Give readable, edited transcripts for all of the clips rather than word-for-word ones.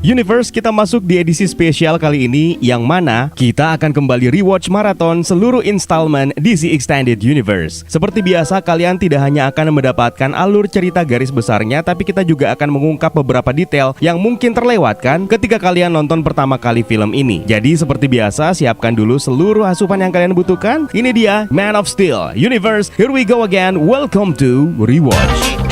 Universe, kita masuk di edisi spesial kali ini yang mana kita akan kembali rewatch maraton seluruh installment DC Extended Universe. Seperti biasa, kalian tidak hanya akan mendapatkan alur cerita garis besarnya, tapi kita juga akan mengungkap beberapa detail yang mungkin terlewatkan ketika kalian nonton pertama kali film ini. Jadi seperti biasa, siapkan dulu seluruh asupan yang kalian butuhkan. Ini dia Man of Steel Universe. Here we go again. Welcome to Rewatch.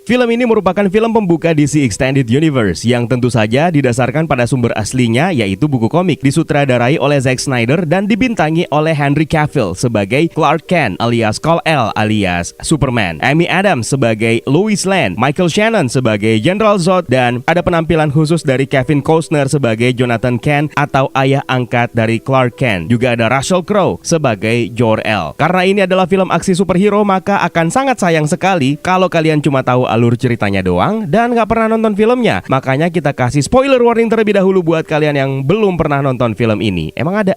Film ini merupakan film pembuka DC Extended Universe yang tentu saja didasarkan pada sumber aslinya, yaitu buku komik, disutradarai oleh Zack Snyder dan dibintangi oleh Henry Cavill sebagai Clark Kent alias Kal-El alias Superman, Amy Adams sebagai Lois Lane, Michael Shannon sebagai General Zod, dan ada penampilan khusus dari Kevin Costner sebagai Jonathan Kent atau ayah angkat dari Clark Kent. Juga ada Russell Crowe sebagai Jor-El. Karena ini adalah film aksi superhero, maka akan sangat sayang sekali kalau kalian cuma tahu alur ceritanya doang dan gak pernah nonton filmnya. Makanya kita kasih spoiler warning terlebih dahulu buat kalian yang belum pernah nonton film ini. Emang ada?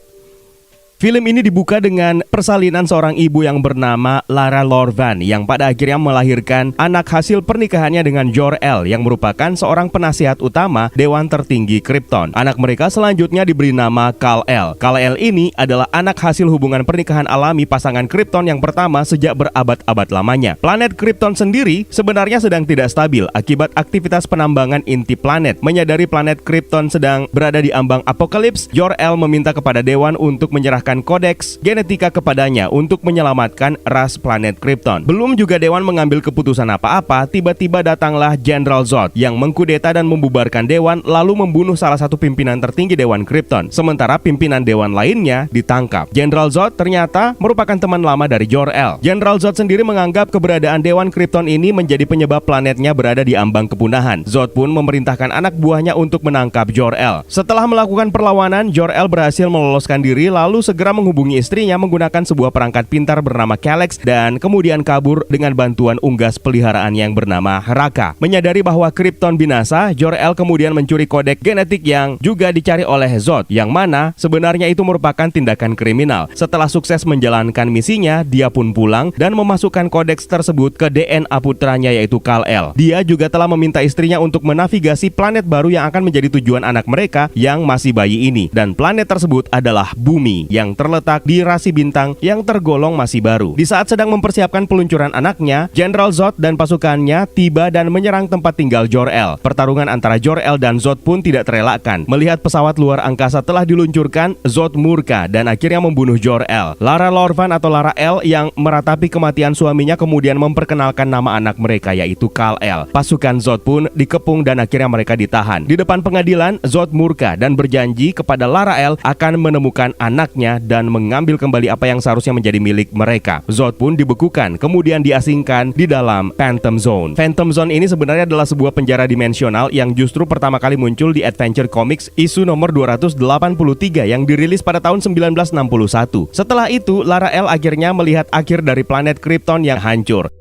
Film ini dibuka dengan persalinan seorang ibu yang bernama Lara Lor-Van yang pada akhirnya melahirkan anak hasil pernikahannya dengan Jor-El yang merupakan seorang penasihat utama Dewan Tertinggi Krypton. Anak mereka selanjutnya diberi nama Kal-El. Kal-El ini adalah anak hasil hubungan pernikahan alami pasangan Krypton yang pertama sejak berabad-abad lamanya. Planet Krypton sendiri sebenarnya sedang tidak stabil akibat aktivitas penambangan inti planet. Menyadari planet Krypton sedang berada di ambang apokalips, Jor-El meminta kepada Dewan untuk menyerahkan kodeks genetika kepadanya untuk menyelamatkan ras planet Krypton. Belum juga Dewan mengambil keputusan apa-apa, tiba-tiba datanglah General Zod yang mengkudeta dan membubarkan Dewan lalu membunuh salah satu pimpinan tertinggi Dewan Krypton. Sementara pimpinan Dewan lainnya ditangkap. General Zod ternyata merupakan teman lama dari Jor-El. General Zod sendiri menganggap keberadaan Dewan Krypton ini menjadi penyebab planetnya berada di ambang kepunahan. Zod pun memerintahkan anak buahnya untuk menangkap Jor-El. Setelah melakukan perlawanan, Jor-El berhasil meloloskan diri lalu segera menghubungi istrinya menggunakan sebuah perangkat pintar bernama Kalex dan kemudian kabur dengan bantuan unggas peliharaan yang bernama Raka. Menyadari bahwa Krypton binasa, Jor-El kemudian mencuri kodek genetik yang juga dicari oleh Zod, yang mana sebenarnya itu merupakan tindakan kriminal. Setelah sukses menjalankan misinya, dia pun pulang dan memasukkan kodeks tersebut ke DNA putranya yaitu Kal-El. Dia juga telah meminta istrinya untuk menavigasi planet baru yang akan menjadi tujuan anak mereka yang masih bayi ini, dan planet tersebut adalah Bumi yang terletak di rasi bintang yang tergolong masih baru. Di saat sedang mempersiapkan peluncuran anaknya, General Zod dan pasukannya tiba dan menyerang tempat tinggal Jor-El. Pertarungan antara Jor-El dan Zod pun tidak terelakkan. Melihat pesawat luar angkasa telah diluncurkan, Zod murka dan akhirnya membunuh Jor-El. Lara Lor-Van atau Lara El yang meratapi kematian suaminya kemudian memperkenalkan nama anak mereka yaitu Kal-El. Pasukan Zod pun dikepung dan akhirnya mereka ditahan. Di depan pengadilan, Zod murka dan berjanji kepada Lara El akan menemukan anaknya dan mengambil kembali apa yang seharusnya menjadi milik mereka. Zod pun dibekukan, kemudian diasingkan di dalam Phantom Zone. Phantom Zone ini sebenarnya adalah sebuah penjara dimensional yang justru pertama kali muncul di Adventure Comics isu nomor 283 yang dirilis pada tahun 1961. Setelah itu, Lara El akhirnya melihat akhir dari planet Krypton yang hancur.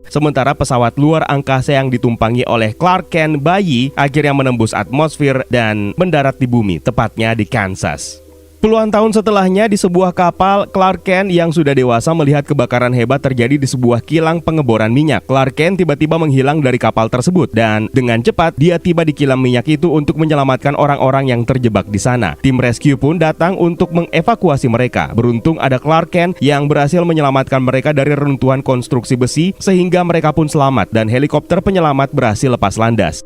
Sementara pesawat luar angkasa yang ditumpangi oleh Clark Kent bayi akhirnya menembus atmosfer dan mendarat di bumi, tepatnya di Kansas. Puluhan tahun setelahnya, di sebuah kapal, Clark Kent yang sudah dewasa melihat kebakaran hebat terjadi di sebuah kilang pengeboran minyak. Clark Kent tiba-tiba menghilang dari kapal tersebut dan dengan cepat dia tiba di kilang minyak itu untuk menyelamatkan orang-orang yang terjebak di sana. Tim rescue pun datang untuk mengevakuasi mereka. Beruntung ada Clark Kent yang berhasil menyelamatkan mereka dari reruntuhan konstruksi besi sehingga mereka pun selamat dan helikopter penyelamat berhasil lepas landas.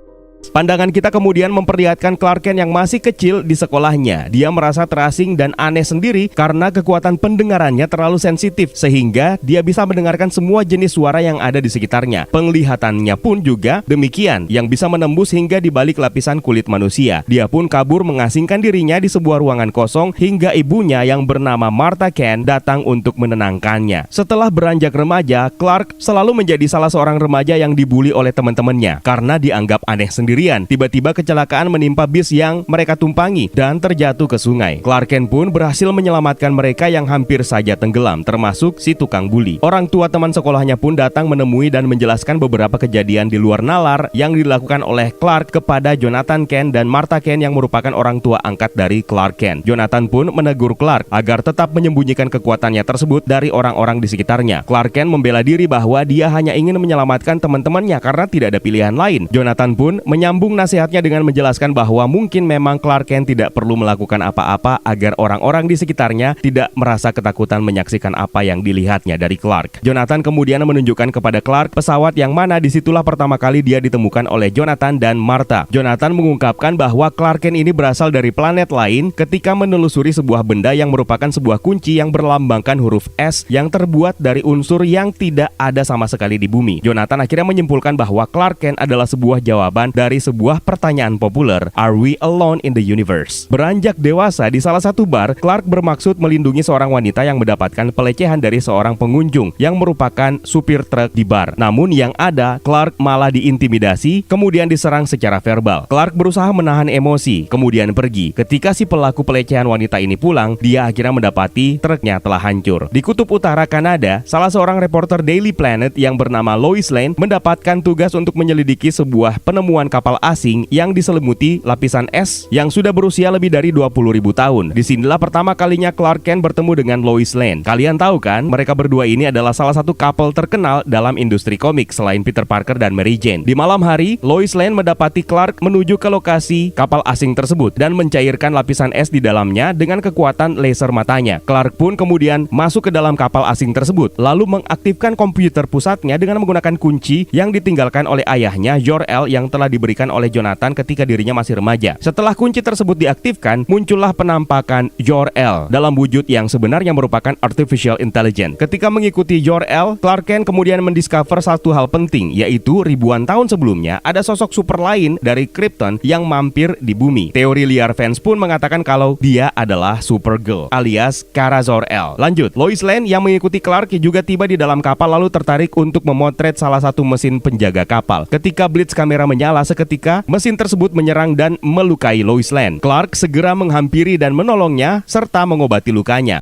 Pandangan kita kemudian memperlihatkan Clark Kent yang masih kecil di sekolahnya. Dia merasa terasing dan aneh sendiri karena kekuatan pendengarannya terlalu sensitif sehingga dia bisa mendengarkan semua jenis suara yang ada di sekitarnya. Penglihatannya pun juga demikian, yang bisa menembus hingga di balik lapisan kulit manusia. Dia pun kabur mengasingkan dirinya di sebuah ruangan kosong hingga ibunya yang bernama Martha Kent datang untuk menenangkannya. Setelah beranjak remaja, Clark selalu menjadi salah seorang remaja yang dibully oleh teman-temannya karena dianggap aneh sendiri sendirian. Tiba-tiba kecelakaan menimpa bis yang mereka tumpangi dan terjatuh ke sungai. Clark Kent pun berhasil menyelamatkan mereka yang hampir saja tenggelam, termasuk si tukang buli. Orang tua teman sekolahnya pun datang menemui dan menjelaskan beberapa kejadian di luar nalar yang dilakukan oleh Clark kepada Jonathan Kent dan Martha Kent yang merupakan orang tua angkat dari Clark Kent. Jonathan pun menegur Clark agar tetap menyembunyikan kekuatannya tersebut dari orang-orang di sekitarnya. Clark Kent membela diri bahwa dia hanya ingin menyelamatkan teman-temannya karena tidak ada pilihan lain. Jonathan pun menyambung nasihatnya dengan menjelaskan bahwa mungkin memang Clark Kent tidak perlu melakukan apa-apa agar orang-orang di sekitarnya tidak merasa ketakutan menyaksikan apa yang dilihatnya dari Clark. Jonathan kemudian menunjukkan kepada Clark pesawat yang mana disitulah pertama kali dia ditemukan oleh Jonathan dan Martha. Jonathan mengungkapkan bahwa Clark Kent ini berasal dari planet lain ketika menelusuri sebuah benda yang merupakan sebuah kunci yang berlambangkan huruf S yang terbuat dari unsur yang tidak ada sama sekali di bumi. Jonathan akhirnya menyimpulkan bahwa Clark Kent adalah sebuah jawaban dari sebuah pertanyaan populer, "Are we alone in the universe?" Beranjak dewasa di salah satu bar, Clark bermaksud melindungi seorang wanita yang mendapatkan pelecehan dari seorang pengunjung yang merupakan supir truk di bar. Namun yang ada, Clark malah diintimidasi, kemudian diserang secara verbal. Clark berusaha menahan emosi, kemudian pergi. Ketika si pelaku pelecehan wanita ini pulang, dia akhirnya mendapati truknya telah hancur. Di kutub utara Kanada, salah seorang reporter Daily Planet yang bernama Lois Lane mendapatkan tugas untuk menyelidiki sebuah penemuan kapal asing yang diselimuti lapisan es yang sudah berusia lebih dari 20.000 tahun. Disinilah pertama kalinya Clark Kent bertemu dengan Lois Lane. Kalian tahu kan, mereka berdua ini adalah salah satu couple terkenal dalam industri komik selain Peter Parker dan Mary Jane. Di malam hari, Lois Lane mendapati Clark menuju ke lokasi kapal asing tersebut dan mencairkan lapisan es di dalamnya dengan kekuatan laser matanya. Clark pun kemudian masuk ke dalam kapal asing tersebut, lalu mengaktifkan komputer pusatnya dengan menggunakan kunci yang ditinggalkan oleh ayahnya, Jor-El, yang telah diberikan oleh Jonathan ketika dirinya masih remaja. Setelah kunci tersebut diaktifkan, muncullah penampakan Jor-El dalam wujud yang sebenarnya merupakan artificial intelligence. Ketika mengikuti Jor-El, Clark Kent kemudian mendiscover satu hal penting, yaitu ribuan tahun sebelumnya ada sosok super lain dari Krypton yang mampir di bumi. Teori liar fans pun mengatakan kalau dia adalah Supergirl alias Kara Zor-El. Lanjut, Lois Lane yang mengikuti Clark juga tiba di dalam kapal lalu tertarik untuk memotret salah satu mesin penjaga kapal. Ketika blitz kamera menyala seketika, mesin tersebut menyerang dan melukai Lois Lane. Clark segera menghampiri dan menolongnya serta mengobati lukanya.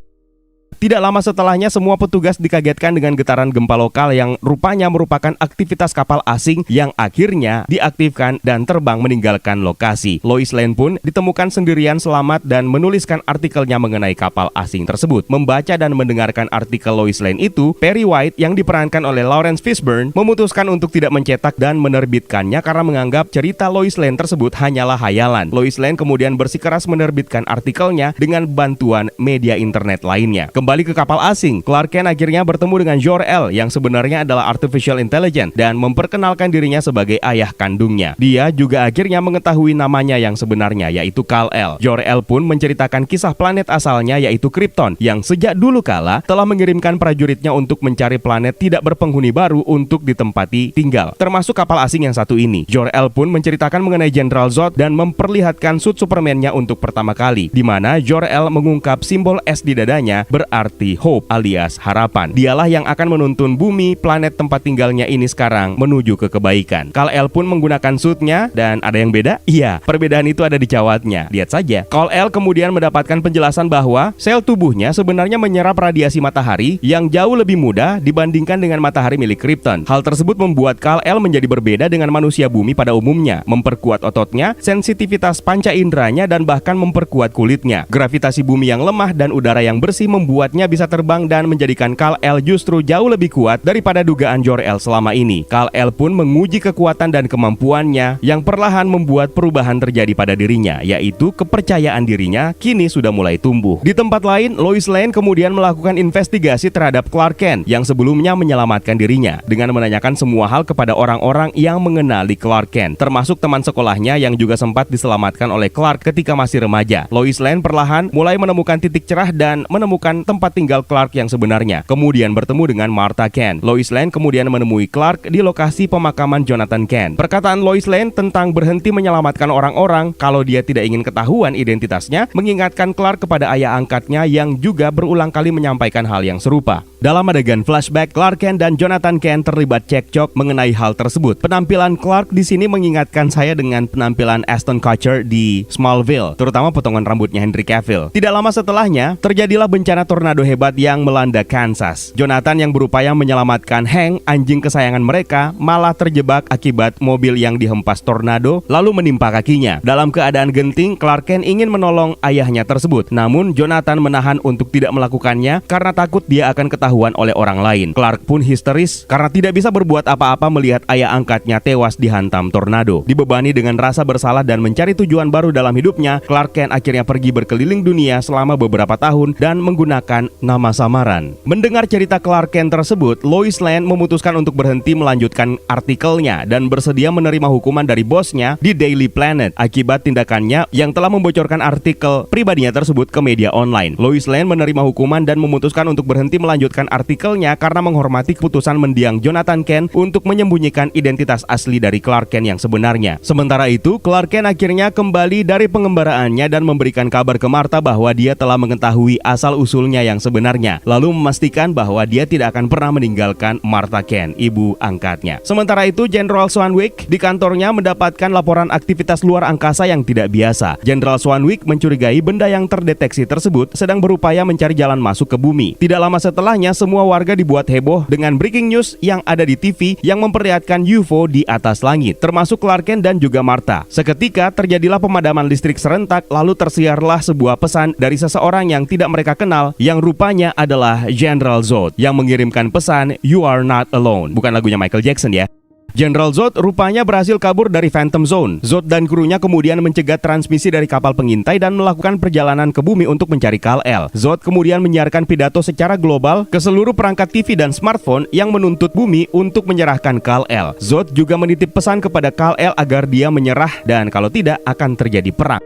Tidak lama setelahnya, semua petugas dikagetkan dengan getaran gempa lokal yang rupanya merupakan aktivitas kapal asing yang akhirnya diaktifkan dan terbang meninggalkan lokasi. Lois Lane pun ditemukan sendirian selamat dan menuliskan artikelnya mengenai kapal asing tersebut. Membaca dan mendengarkan artikel Lois Lane itu, Perry White yang diperankan oleh Lawrence Fishburne memutuskan untuk tidak mencetak dan menerbitkannya karena menganggap cerita Lois Lane tersebut hanyalah hayalan. Lois Lane kemudian bersikeras menerbitkan artikelnya dengan bantuan media internet lainnya. Kembali ke kapal asing, Clark Kent akhirnya bertemu dengan Jor-El yang sebenarnya adalah artificial intelligence dan memperkenalkan dirinya sebagai ayah kandungnya. Dia juga akhirnya mengetahui namanya yang sebenarnya, yaitu Kal-El. Jor-El pun menceritakan kisah planet asalnya, yaitu Krypton, yang sejak dulu kala telah mengirimkan prajuritnya untuk mencari planet tidak berpenghuni baru untuk ditempati tinggal, termasuk kapal asing yang satu ini. Jor-El pun menceritakan mengenai General Zod dan memperlihatkan suit Superman-nya untuk pertama kali, di mana Jor-El mengungkap simbol S di dadanya berarti hope alias harapan. Dialah yang akan menuntun bumi, planet tempat tinggalnya ini sekarang, menuju ke kebaikan. Kal-El pun menggunakan suitnya dan ada yang beda? Iya, perbedaan itu ada di cawatnya. Lihat saja. Kal-El kemudian mendapatkan penjelasan bahwa sel tubuhnya sebenarnya menyerap radiasi matahari yang jauh lebih mudah dibandingkan dengan matahari milik Krypton. Hal tersebut membuat Kal-El menjadi berbeda dengan manusia bumi pada umumnya, memperkuat ototnya, sensitivitas panca inderanya, dan bahkan memperkuat kulitnya. Gravitasi bumi yang lemah dan udara yang bersih membuatnya bisa terbang dan menjadikan Kal-El justru jauh lebih kuat daripada dugaan Jor-El selama ini. Kal-El pun menguji kekuatan dan kemampuannya yang perlahan membuat perubahan terjadi pada dirinya, yaitu kepercayaan dirinya kini sudah mulai tumbuh. Di tempat lain, Lois Lane kemudian melakukan investigasi terhadap Clark Kent yang sebelumnya menyelamatkan dirinya dengan menanyakan semua hal kepada orang-orang yang mengenali Clark Kent, termasuk teman sekolahnya yang juga sempat diselamatkan oleh Clark ketika masih remaja. Lois Lane perlahan mulai menemukan titik cerah dan menemukan menemukan tempat tinggal Clark yang sebenarnya, kemudian bertemu dengan Martha Kent. Lois Lane kemudian menemui Clark di lokasi pemakaman Jonathan Kent. Perkataan Lois Lane tentang berhenti menyelamatkan orang-orang kalau dia tidak ingin ketahuan identitasnya mengingatkan Clark kepada ayah angkatnya yang juga berulang kali menyampaikan hal yang serupa. Dalam adegan flashback, Clark Kent dan Jonathan Kent terlibat cekcok mengenai hal tersebut. Penampilan Clark di sini mengingatkan saya dengan penampilan Ashton Kutcher di Smallville, terutama potongan rambutnya Henry Cavill. Tidak lama setelahnya, terjadilah bencana tornado hebat yang melanda Kansas. Jonathan yang berupaya menyelamatkan Hank, anjing kesayangan mereka, malah terjebak akibat mobil yang dihempas tornado lalu menimpa kakinya. Dalam keadaan genting, Clark Kent ingin menolong ayahnya tersebut. Namun Jonathan menahan untuk tidak melakukannya karena takut dia akan ketahuan oleh orang lain. Clark pun histeris karena tidak bisa berbuat apa-apa melihat ayah angkatnya tewas dihantam tornado. Dibebani dengan rasa bersalah dan mencari tujuan baru dalam hidupnya, Clark Kent akhirnya pergi berkeliling dunia selama beberapa tahun dan menggunakan nama samaran. Mendengar cerita Clark Kent tersebut, Lois Lane memutuskan untuk berhenti melanjutkan artikelnya dan bersedia menerima hukuman dari bosnya di Daily Planet akibat tindakannya yang telah membocorkan artikel pribadinya tersebut ke media online. Lois Lane menerima hukuman dan memutuskan untuk berhenti melanjutkan artikelnya karena menghormati keputusan mendiang Jonathan Kent untuk menyembunyikan identitas asli dari Clark Kent yang sebenarnya. Sementara itu, Clark Kent akhirnya kembali dari pengembaraannya dan memberikan kabar ke Martha bahwa dia telah mengetahui asal-usulnya yang sebenarnya, lalu memastikan bahwa dia tidak akan pernah meninggalkan Martha Kent, ibu angkatnya. Sementara itu, Jenderal Swanwick di kantornya mendapatkan laporan aktivitas luar angkasa yang tidak biasa. Jenderal Swanwick mencurigai benda yang terdeteksi tersebut sedang berupaya mencari jalan masuk ke bumi. Tidak lama setelahnya, semua warga dibuat heboh dengan breaking news yang ada di TV yang memperlihatkan UFO di atas langit, termasuk Clark Kent dan juga Martha. Seketika terjadilah pemadaman listrik serentak, lalu tersiarlah sebuah pesan dari seseorang yang tidak mereka kenal, yang rupanya adalah General Zod yang mengirimkan pesan "You are not alone." Bukan lagunya Michael Jackson ya. General Zod rupanya berhasil kabur dari Phantom Zone. Zod dan krunya kemudian mencegat transmisi dari kapal pengintai dan melakukan perjalanan ke bumi untuk mencari Kal-El. Zod kemudian menyiarkan pidato secara global ke seluruh perangkat TV dan smartphone yang menuntut bumi untuk menyerahkan Kal-El. Zod juga menitip pesan kepada Kal-El agar dia menyerah dan kalau tidak akan terjadi perang.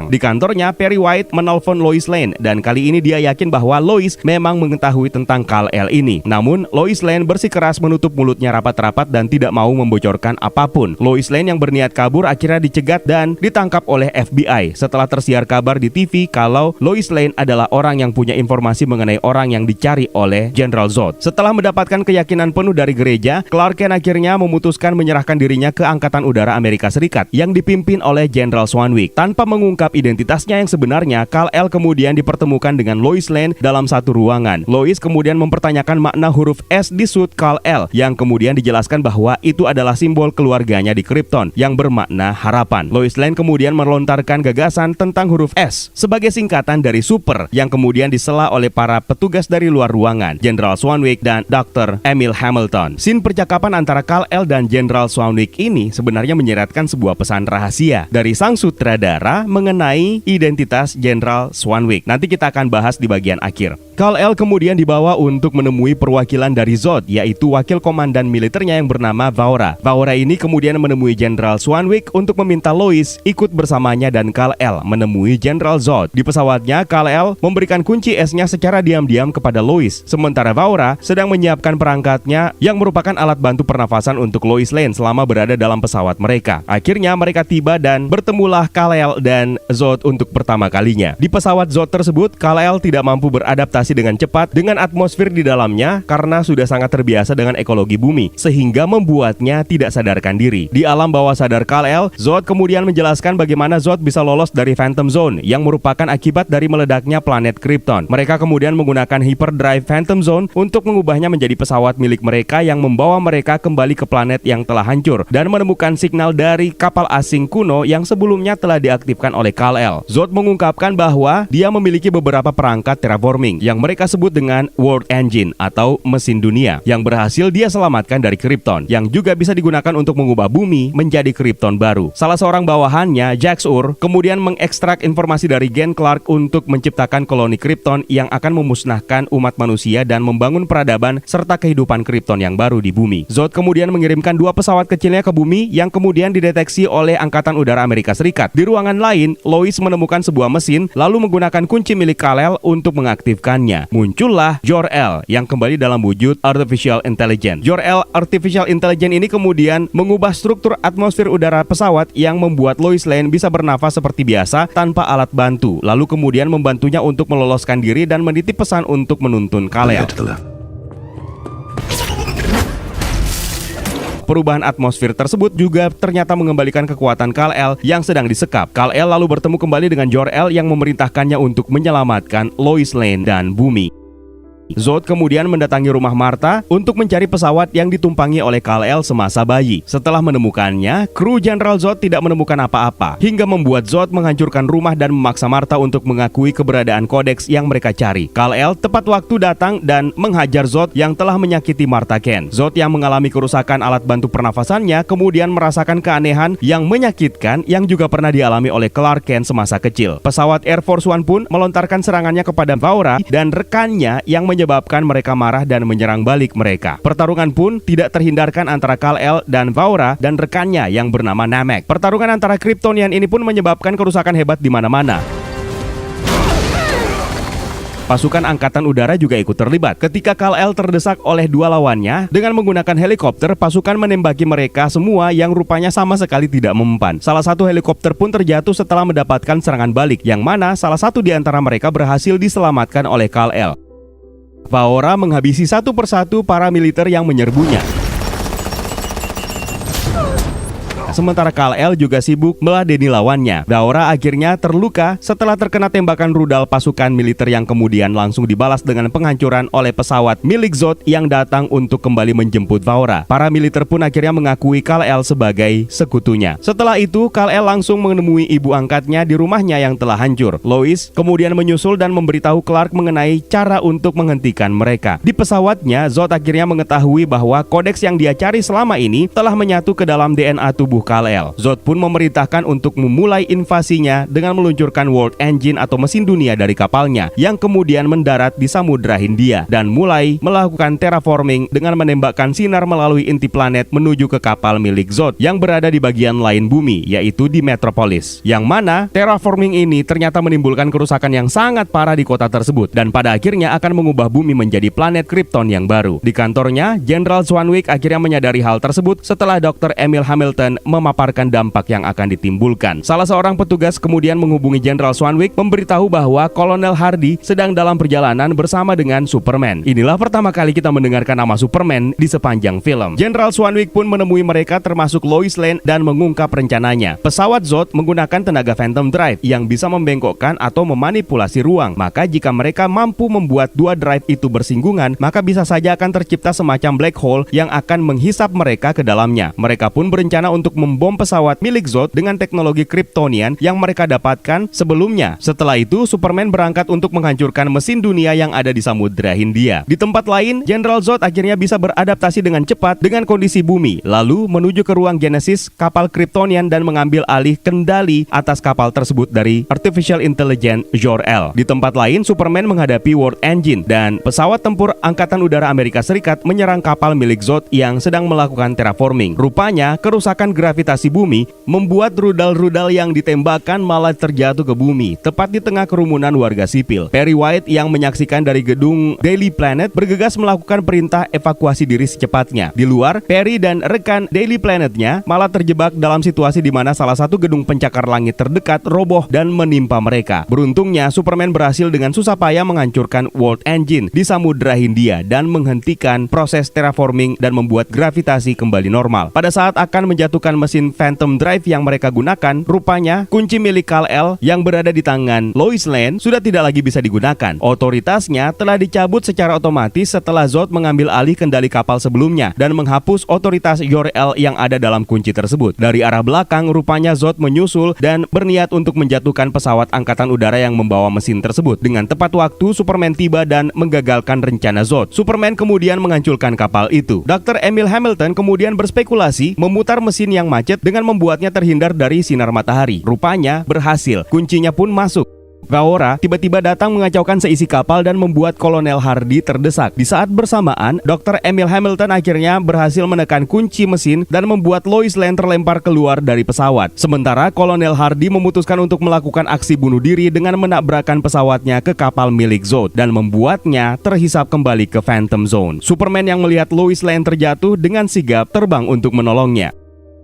Di kantornya, Perry White menelpon Lois Lane dan kali ini dia yakin bahwa Lois memang mengetahui tentang Kal-El ini. Namun, Lois Lane bersikeras menutup mulutnya rapat-rapat dan tidak mau membocorkan apapun. Lois Lane yang berniat kabur akhirnya dicegat dan ditangkap oleh FBI setelah tersiar kabar di TV kalau Lois Lane adalah orang yang punya informasi mengenai orang yang dicari oleh General Zod. Setelah mendapatkan keyakinan penuh dari gereja, Clark Kent akhirnya memutuskan menyerahkan dirinya ke Angkatan Udara Amerika Serikat yang dipimpin oleh Jenderal Swanwick. Tanpa mengungkap identitasnya yang sebenarnya, Kal-El kemudian dipertemukan dengan Lois Lane dalam satu ruangan. Lois kemudian mempertanyakan makna huruf S di suit Kal-El yang kemudian dijelaskan bahwa itu adalah simbol keluarganya di Krypton yang bermakna harapan. Lois Lane kemudian melontarkan gagasan tentang huruf S sebagai singkatan dari super yang kemudian disela oleh para petugas dari luar ruangan, Jenderal Swanwick dan Dr. Emil Hamilton. Scene percakapan antara Kal-El dan Jenderal Swanwick ini sebenarnya menyeratkan sebuah pesan rahasia dari sang sutradara mengenai identitas Jenderal Swanwick. Nanti kita akan bahas di bagian akhir. Kal-El kemudian dibawa untuk menemui perwakilan dari Zod, yaitu wakil komandan militernya yang bernama Vaora. Vaora ini kemudian menemui Jenderal Swanwick untuk meminta Lois ikut bersamanya dan Kal-El menemui Jenderal Zod. Di pesawatnya, Kal-El memberikan kunci S-nya secara diam-diam kepada Lois, sementara Vaora sedang menyiapkan perangkatnya yang merupakan alat bantu pernafasan untuk Lois Lane selama berada dalam pesawat mereka. Akhirnya mereka tiba dan bertemulah Kal-El dan Zod untuk pertama kalinya. Di pesawat Zod tersebut, Kal-El tidak mampu beradaptasi dengan cepat dengan atmosfer di dalamnya karena sudah sangat terbiasa dengan ekologi bumi, sehingga membuatnya tidak sadarkan diri. Di alam bawah sadar Kal-El, Zod kemudian menjelaskan bagaimana Zod bisa lolos dari Phantom Zone yang merupakan akibat dari meledaknya planet Krypton. Mereka kemudian menggunakan hyperdrive Phantom Zone untuk mengubahnya menjadi pesawat milik mereka yang membawa mereka kembali ke planet yang telah hancur dan menemukan signal dari kapal asing kuno yang sebelumnya telah diaktifkan oleh Kal-El. Zod mengungkapkan bahwa dia memiliki beberapa perangkat terraforming yang yang mereka sebut dengan World Engine atau mesin dunia yang berhasil dia selamatkan dari Krypton, yang juga bisa digunakan untuk mengubah bumi menjadi Krypton baru. Salah seorang bawahannya, Jax-Ur, kemudian mengekstrak informasi dari Gen Clark untuk menciptakan koloni Krypton yang akan memusnahkan umat manusia dan membangun peradaban serta kehidupan Krypton yang baru di bumi. Zod kemudian mengirimkan 2 pesawat kecilnya ke bumi yang kemudian dideteksi oleh Angkatan Udara Amerika Serikat. Di ruangan lain, Lois menemukan sebuah mesin lalu menggunakan kunci milik Kal-El untuk mengaktifkannya. Muncullah Jor-El yang kembali dalam wujud Artificial Intelligence. Jor-El Artificial Intelligence ini kemudian mengubah struktur atmosfer udara pesawat yang membuat Lois Lane bisa bernafas seperti biasa tanpa alat bantu, lalu kemudian membantunya untuk meloloskan diri dan menitip pesan untuk menuntun Kal-El. Perubahan atmosfer tersebut juga ternyata mengembalikan kekuatan Kal-El yang sedang disekap. Kal-El lalu bertemu kembali dengan Jor-El yang memerintahkannya untuk menyelamatkan Lois Lane dan bumi. Zod kemudian mendatangi rumah Martha untuk mencari pesawat yang ditumpangi oleh Kal-El semasa bayi. Setelah menemukannya, kru Jenderal Zod tidak menemukan apa-apa, hingga membuat Zod menghancurkan rumah dan memaksa Martha untuk mengakui keberadaan kodeks yang mereka cari. Kal-El tepat waktu datang dan menghajar Zod yang telah menyakiti Martha Kent. Zod yang mengalami kerusakan alat bantu pernafasannya kemudian merasakan keanehan yang menyakitkan yang juga pernah dialami oleh Clark Kent semasa kecil. Pesawat Air Force One pun melontarkan serangannya kepada Vaura dan rekannya yang menyebabkan mereka marah dan menyerang balik mereka. Pertarungan pun tidak terhindarkan antara Kal-El dan Vaura dan rekannya yang bernama Namek. Pertarungan antara Kryptonian ini pun menyebabkan kerusakan hebat di mana-mana. Pasukan Angkatan Udara juga ikut terlibat. Ketika Kal-El terdesak oleh 2 lawannya, dengan menggunakan helikopter, pasukan menembaki mereka semua yang rupanya sama sekali tidak mempan. Salah satu helikopter pun terjatuh setelah mendapatkan serangan balik, yang mana salah satu di antara mereka berhasil diselamatkan oleh Kal-El. Vaora menghabisi satu persatu para militer yang menyerbunya. Sementara Kal-El juga sibuk meladeni lawannya. Vaora akhirnya terluka setelah terkena tembakan rudal pasukan militer yang kemudian langsung dibalas dengan penghancuran oleh pesawat milik Zod yang datang untuk kembali menjemput Vaora. Para militer pun akhirnya mengakui Kal-El sebagai sekutunya. Setelah itu, Kal-El langsung menemui ibu angkatnya di rumahnya yang telah hancur. Lois kemudian menyusul dan memberitahu Clark mengenai cara untuk menghentikan mereka. Di pesawatnya, Zod akhirnya mengetahui bahwa kodeks yang dia cari selama ini telah menyatu ke dalam DNA tubuh Kal-El. Zod pun memerintahkan untuk memulai invasinya dengan meluncurkan World Engine atau mesin dunia dari kapalnya yang kemudian mendarat di Samudra Hindia dan mulai melakukan terraforming dengan menembakkan sinar melalui inti planet menuju ke kapal milik Zod yang berada di bagian lain bumi, yaitu di Metropolis. Yang mana terraforming ini ternyata menimbulkan kerusakan yang sangat parah di kota tersebut dan pada akhirnya akan mengubah bumi menjadi planet Krypton yang baru. Di kantornya, Jenderal Swanwick akhirnya menyadari hal tersebut setelah Dr. Emil Hamilton memaparkan dampak yang akan ditimbulkan. Salah seorang petugas kemudian menghubungi Jenderal Swanwick memberitahu bahwa Kolonel Hardy sedang dalam perjalanan bersama dengan Superman. Inilah pertama kali kita mendengarkan nama Superman di sepanjang film. Jenderal Swanwick pun menemui mereka termasuk Lois Lane dan mengungkap rencananya. Pesawat Zod menggunakan tenaga Phantom Drive yang bisa membengkokkan atau memanipulasi ruang. Maka jika mereka mampu membuat 2 drive itu bersinggungan, maka bisa saja akan tercipta semacam black hole yang akan menghisap mereka ke dalamnya. Mereka pun berencana untuk membom pesawat milik Zod dengan teknologi Kryptonian yang mereka dapatkan sebelumnya. Setelah itu, Superman berangkat untuk menghancurkan mesin dunia yang ada di Samudra Hindia. Di tempat lain, Jenderal Zod akhirnya bisa beradaptasi dengan cepat dengan kondisi bumi, lalu menuju ke ruang Genesis kapal Kryptonian dan mengambil alih kendali atas kapal tersebut dari Artificial Intelligence Jor-El. Di tempat lain, Superman menghadapi World Engine dan pesawat tempur Angkatan Udara Amerika Serikat menyerang kapal milik Zod yang sedang melakukan terraforming. Rupanya, kerusakan gravitasi bumi membuat rudal-rudal yang ditembakkan malah terjatuh ke bumi, tepat di tengah kerumunan warga sipil. Perry White yang menyaksikan dari gedung Daily Planet bergegas melakukan perintah evakuasi diri secepatnya. Di luar, Perry dan rekan Daily Planetnya malah terjebak dalam situasi di mana salah satu gedung pencakar langit terdekat roboh dan menimpa mereka. Beruntungnya, Superman berhasil dengan susah payah menghancurkan World Engine di Samudra Hindia dan menghentikan proses terraforming dan membuat gravitasi kembali normal. Pada saat akan menjatuhkan mesin Phantom Drive yang mereka gunakan, rupanya kunci milik Kal-El yang berada di tangan Lois Lane sudah tidak lagi bisa digunakan. Otoritasnya telah dicabut secara otomatis setelah Zod mengambil alih kendali kapal sebelumnya dan menghapus otoritas Jor-El yang ada dalam kunci tersebut. Dari arah belakang, rupanya Zod menyusul dan berniat untuk menjatuhkan pesawat angkatan udara yang membawa mesin tersebut. Dengan tepat waktu, Superman tiba dan menggagalkan rencana Zod. Superman kemudian menghancurkan kapal itu. Dr. Emil Hamilton kemudian berspekulasi memutar mesin yang macet dengan membuatnya terhindar dari sinar matahari. Rupanya berhasil, kuncinya pun masuk. Gaora tiba-tiba datang mengacaukan seisi kapal dan membuat Kolonel Hardy terdesak. Di saat bersamaan, Dr. Emil Hamilton akhirnya berhasil menekan kunci mesin dan membuat Lois Lane terlempar keluar dari pesawat. Sementara Kolonel Hardy memutuskan untuk melakukan aksi bunuh diri dengan menabrakkan pesawatnya ke kapal milik Zod dan membuatnya terhisap kembali ke Phantom Zone. Superman yang melihat Lois Lane terjatuh dengan sigap terbang untuk menolongnya.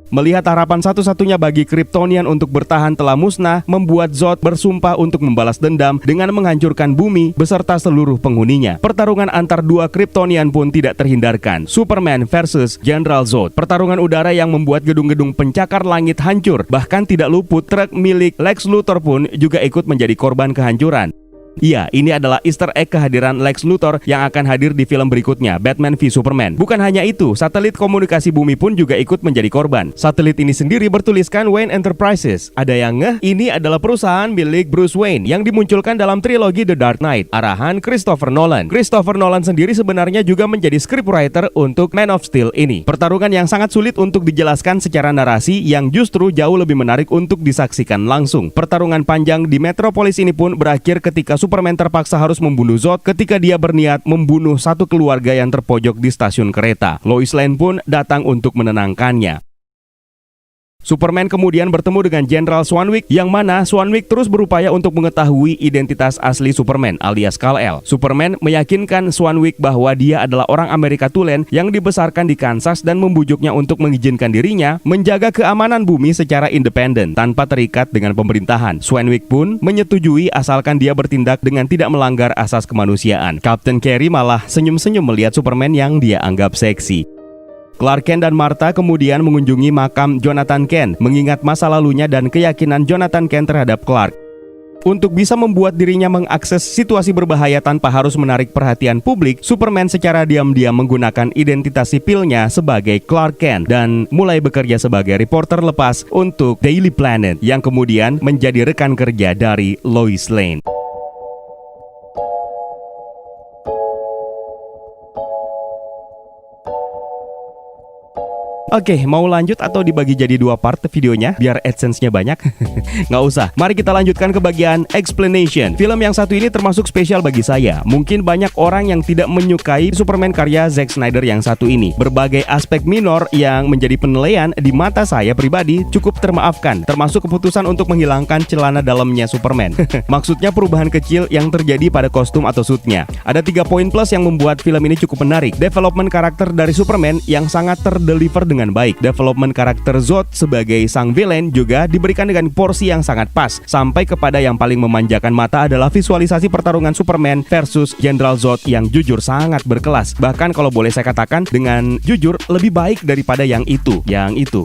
Melihat harapan satu-satunya bagi Kryptonian untuk bertahan telah musnah, membuat Zod bersumpah untuk membalas dendam dengan menghancurkan bumi beserta seluruh penghuninya. Pertarungan antar dua Kryptonian pun tidak terhindarkan. Superman versus General Zod. Pertarungan udara yang membuat gedung-gedung pencakar langit hancur. Bahkan tidak luput truk milik Lex Luthor pun juga ikut menjadi korban kehancuran. Iya, ini adalah Easter egg kehadiran Lex Luthor yang akan hadir di film berikutnya, Batman v Superman. Bukan hanya itu, satelit komunikasi bumi pun juga ikut menjadi korban. Satelit ini sendiri bertuliskan Wayne Enterprises. Ada yang ngeh, ini adalah perusahaan milik Bruce Wayne yang dimunculkan dalam trilogi The Dark Knight, arahan Christopher Nolan. Christopher Nolan sendiri sebenarnya juga menjadi scriptwriter untuk Man of Steel ini. Pertarungan yang sangat sulit untuk dijelaskan secara narasi yang justru jauh lebih menarik untuk disaksikan langsung. Pertarungan panjang di Metropolis ini pun berakhir ketika Superman terpaksa harus membunuh Zod ketika dia berniat membunuh satu keluarga yang terpojok di stasiun kereta. Lois Lane pun datang untuk menenangkannya. Superman kemudian bertemu dengan Jenderal Swanwick yang mana Swanwick terus berupaya untuk mengetahui identitas asli Superman alias Kal-El. Superman meyakinkan Swanwick bahwa dia adalah orang Amerika Tulen yang dibesarkan di Kansas dan membujuknya untuk mengizinkan dirinya menjaga keamanan bumi secara independen tanpa terikat dengan pemerintahan. Swanwick pun menyetujui asalkan dia bertindak dengan tidak melanggar asas kemanusiaan. Kapten Carey malah senyum-senyum melihat Superman yang dia anggap seksi. Clark Kent dan Martha kemudian mengunjungi makam Jonathan Kent, mengingat masa lalunya dan keyakinan Jonathan Kent terhadap Clark. Untuk bisa membuat dirinya mengakses situasi berbahaya tanpa harus menarik perhatian publik, Superman secara diam-diam menggunakan identitas sipilnya sebagai Clark Kent dan mulai bekerja sebagai reporter lepas untuk Daily Planet yang kemudian menjadi rekan kerja dari Lois Lane. Oke, mau lanjut atau dibagi jadi dua part videonya biar AdSense-nya banyak? Nggak usah, mari kita lanjutkan ke bagian explanation. Film yang satu ini termasuk spesial bagi saya. Mungkin banyak orang yang tidak menyukai Superman karya Zack Snyder yang satu ini. Berbagai aspek minor yang menjadi penilaian di mata saya pribadi cukup termaafkan, termasuk keputusan untuk menghilangkan celana dalamnya Superman. Maksudnya perubahan kecil yang terjadi pada kostum atau suitnya. Ada 3 poin plus yang membuat film ini cukup menarik. Development karakter dari Superman yang sangat terdeliver dengan baik. Development karakter Zod sebagai sang villain juga diberikan dengan porsi yang sangat pas. Sampai kepada yang paling memanjakan mata adalah visualisasi pertarungan Superman versus General Zod yang jujur sangat berkelas. Bahkan kalau boleh saya katakan dengan jujur lebih baik daripada yang itu.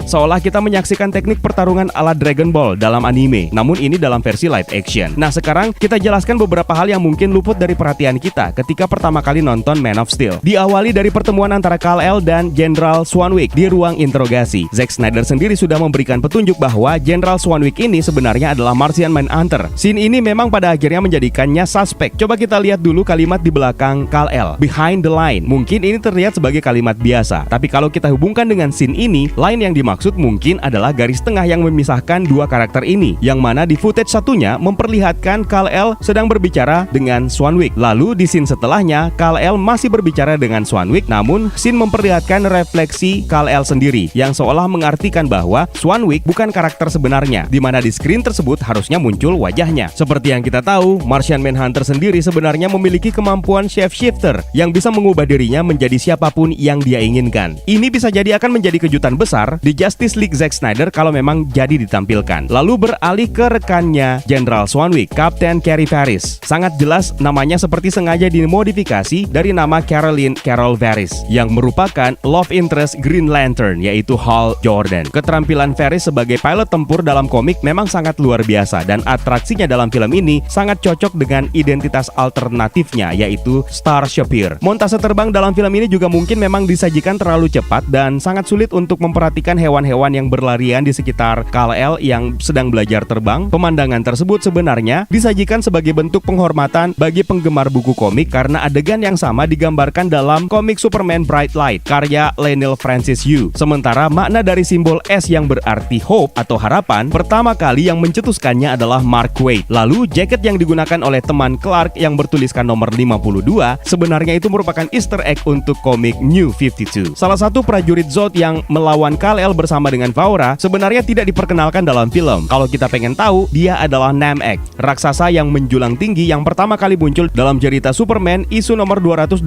Seolah kita menyaksikan teknik pertarungan ala Dragon Ball dalam anime, namun ini dalam versi live action. Nah, sekarang kita jelaskan beberapa hal yang mungkin luput dari perhatian kita ketika pertama kali nonton Man of Steel. Diawali dari pertemuan antara Kal-El dan Jenderal Swanwick di ruang interogasi. Zack Snyder sendiri sudah memberikan petunjuk bahwa Jenderal Swanwick ini sebenarnya adalah Martian Manhunter. Scene ini memang pada akhirnya menjadikannya suspek. Coba kita lihat dulu kalimat di belakang Kal-El, behind the line. Mungkin ini terlihat sebagai kalimat biasa, tapi kalau kita hubungkan dengan scene ini, line yang dimaksud mungkin adalah garis tengah yang memisahkan dua karakter ini, yang mana di footage satunya memperlihatkan Kal-El sedang berbicara dengan Swanwick. Lalu di scene setelahnya, Kal-El masih berbicara dengan Swanwick, namun scene memperlihatkan refleksi Kal-El sendiri yang seolah mengartikan bahwa Swanwick bukan karakter sebenarnya, di mana di screen tersebut harusnya muncul wajahnya. Seperti yang kita tahu, Martian Manhunter sendiri sebenarnya memiliki kemampuan shapeshifter yang bisa mengubah dirinya menjadi siapapun yang dia inginkan. Ini bisa jadi akan menjadi kejutan besar di Justice League Zack Snyder kalau memang jadi ditampilkan. Lalu beralih ke rekannya Jenderal Swanwick, Kapten Carey Paris. Sangat jelas namanya seperti sengaja dimodifikasi dari nama Caroline Carol Varys yang merupakan love interest Green Lantern Lantern, yaitu Hal Jordan. Keterampilan Ferris sebagai pilot tempur dalam komik memang sangat luar biasa, dan atraksinya dalam film ini sangat cocok dengan identitas alternatifnya, yaitu Starshipper. Montase terbang dalam film ini juga mungkin memang disajikan terlalu cepat dan sangat sulit untuk memperhatikan hewan-hewan yang berlarian di sekitar Kal-El yang sedang belajar terbang. Pemandangan tersebut sebenarnya disajikan sebagai bentuk penghormatan bagi penggemar buku komik karena adegan yang sama digambarkan dalam komik Superman Bright Light karya Leinil Francis Yu. Sementara makna dari simbol S yang berarti hope atau harapan, pertama kali yang mencetuskannya adalah Mark Waid. Lalu jaket yang digunakan oleh teman Clark yang bertuliskan nomor 52 sebenarnya itu merupakan Easter egg untuk komik New 52. Salah satu prajurit Zod yang melawan Kal-El bersama dengan Vaura sebenarnya tidak diperkenalkan dalam film. Kalau kita pengen tahu, dia adalah Namek, raksasa yang menjulang tinggi yang pertama kali muncul dalam cerita Superman isu nomor 282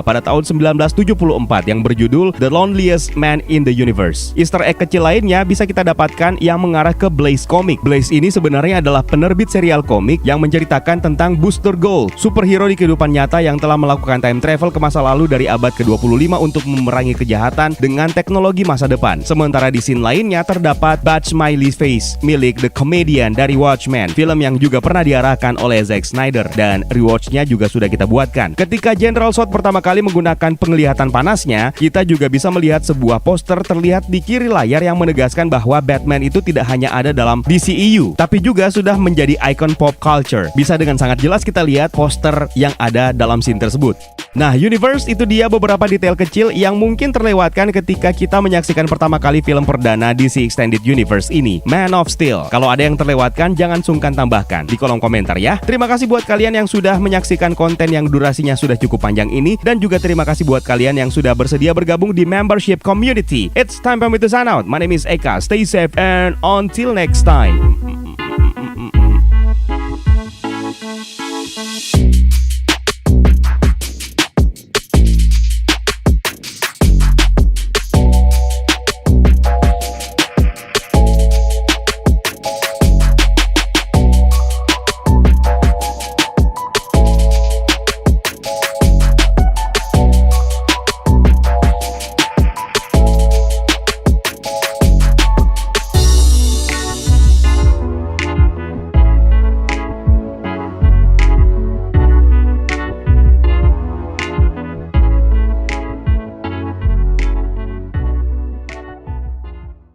pada tahun 1974 yang berjudul The Loneliest Man in the Universe. Easter egg kecil lainnya bisa kita dapatkan yang mengarah ke Blaze Comic. Blaze ini sebenarnya adalah penerbit serial komik yang menceritakan tentang Booster Gold, superhero di kehidupan nyata yang telah melakukan time travel ke masa lalu dari abad ke-25 untuk memerangi kejahatan dengan teknologi masa depan. Sementara di scene lainnya terdapat Bud Smiley Face milik The Comedian dari Watchmen, film yang juga pernah diarahkan oleh Zack Snyder, dan rewatch-nya juga sudah kita buatkan. Ketika General Zod pertama kali menggunakan penglihatan panasnya, kita juga bisa melihat sebuah poster terlihat di kiri layar yang menegaskan bahwa Batman itu tidak hanya ada dalam DCEU, tapi juga sudah menjadi ikon pop culture. Bisa dengan sangat jelas kita lihat poster yang ada dalam scene tersebut. Nah, Universe itu dia beberapa detail kecil yang mungkin terlewatkan ketika kita menyaksikan pertama kali film perdana DC Extended Universe ini, Man of Steel. Kalau ada yang terlewatkan, jangan sungkan tambahkan di kolom komentar ya. Terima kasih buat kalian yang sudah menyaksikan konten yang durasinya sudah cukup panjang ini, dan juga terima kasih buat kalian yang sudah bersedia bergabung di membership community. It's time for me to sign out. My name is Eka. Stay safe and until next time.